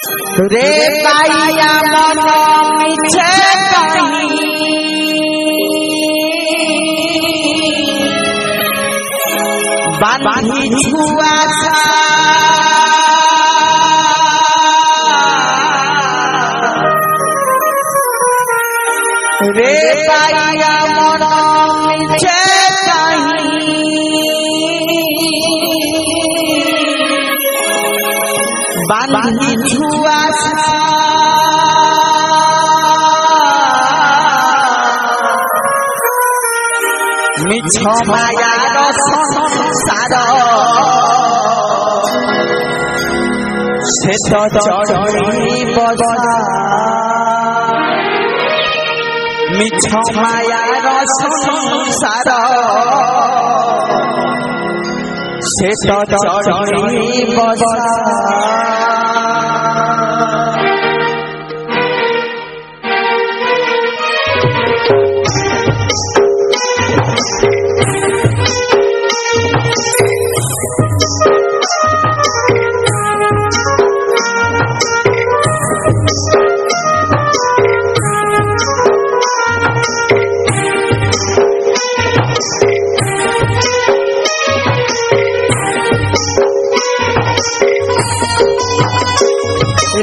रे पाइया मन मिछे कही बांधी छुआ रे पाइया मन मिछे कही बांधी छुआ मिछ मायार संसार श्वेत चढ़ी बसा मिछ मायार संसार श्वेत चढ़ी बसा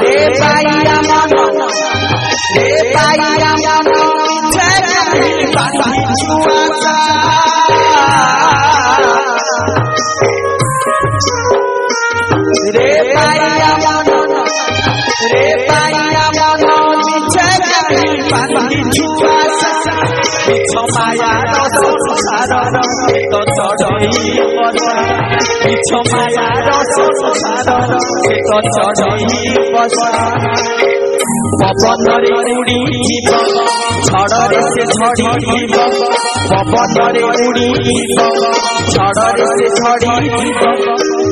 रे पाइया मन मिछे कही बांधी छुआ रे पाइया मन मिछे कही बांधी छुआ मिछ मायार संसार श्वेत चढ़ी बसा मिछ मायार संसार श्वेत चढ़ी बसा पवन रे उड़ी जीव झड़ रे से झड़ी जीव पवन रे उड़ी जीव झड़ रे से झड़ी जीव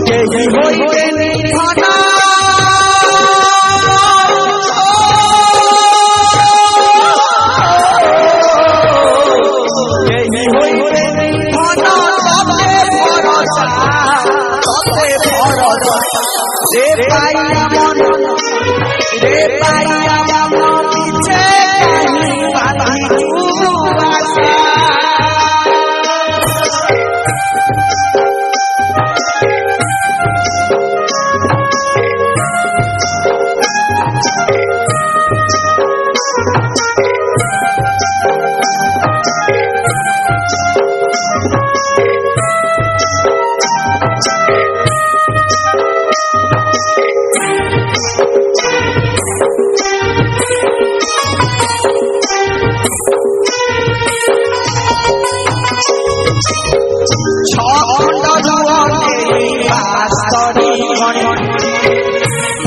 केही होइबे निधन केही होइबे निधन तते भरोसा रे पाइया मन मिछे कही बांधी छुआ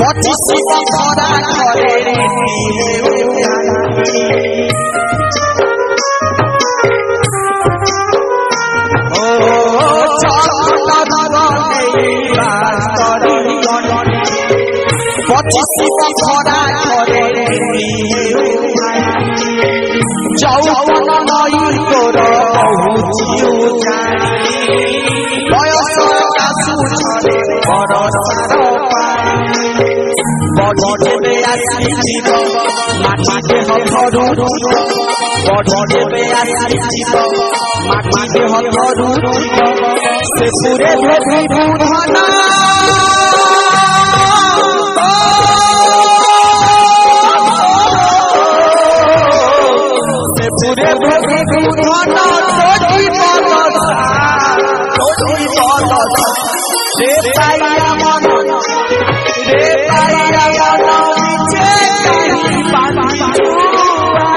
पचिसी बखरा करे ओ पचिसी बखरा करे যৌবন নই তোর বহুচিও বয়স কাছু ছড়ে বরসার বড়ি দেবে আসিছিব মাটি দেহ ধরু বড়ি দেবে আসিছিব মাটি দেহ ধরু সে সুরে ভেবি বুধন পুরে ভেবে বুধন তোরি বলসা রে পাইয়া মন মিছে কহি বাঁধি ছুয়া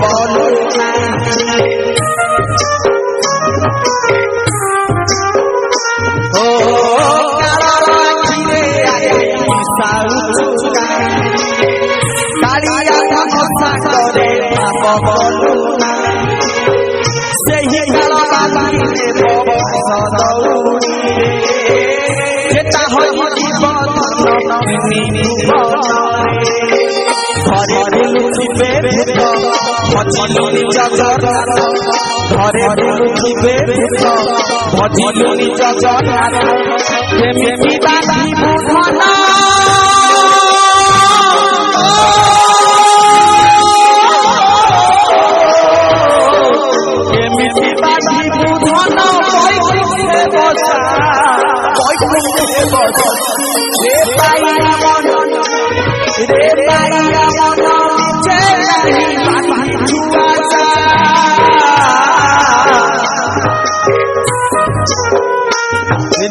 বলুনা ও কারা ঘিরে সাউচুকা কালিয়া ধমসা করে বলুনা সেই কালা বাবাকে বসদৌড়ি যেটা হয় জীবন ঘরে লুচিবে ভজিলুনি জগন্নাথ ঘরে লুচিবে ভজিলুনি জগন্নাথ প্রেমী বাঁধি বুধনা প্রেমী বাঁধি বুধনা বৈকুণ্ঠে বসা বৈকুণ্ঠে বসা রে পাইয়া মন রে পাইয়া মন মিছে নাহি বাঁধি ছুয়াছা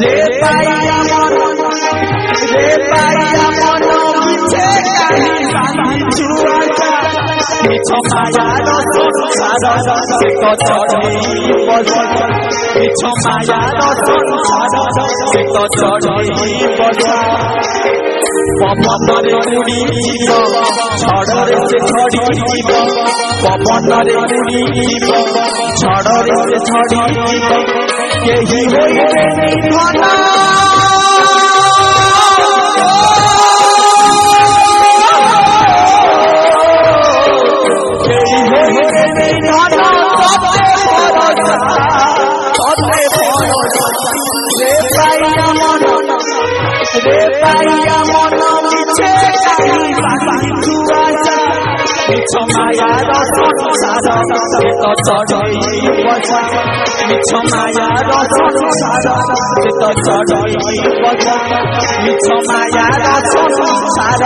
রে পাইয়া মন মিছে নাহি বাঁধি ছুয়াছা মিছ মায়ার সংসার সে কত চড়েই বসা মিছ মায়ার সংসার সে কত চড়েই বসা পবନରେ উড়িଯିବ ଝଡ଼ରେ ସେ ଝଡ଼ିଯିବ ପବନରେ ଉଡ଼ିଯିବ ଝଡ଼ରେ ସେ ଝଡ଼ିଯିବ କେହି ହୋଇବେନି ଧନ କେହି ହୋଇବେନି ଧନ ତତେ ଭରସା ରେ ପାଇଆ ମନ রে পাইয়া মন মিছে কাহি বাঁধি ছুয়াছা মিছ মায়ার সংসার সে তো চড়েই বসা মিছ মায়ার সংসার সে তো চড়েই বসা মিছ মায়ার সংসার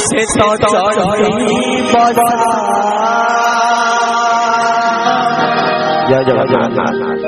সে তো চড়েই বসা। জয় জগন্নাথ।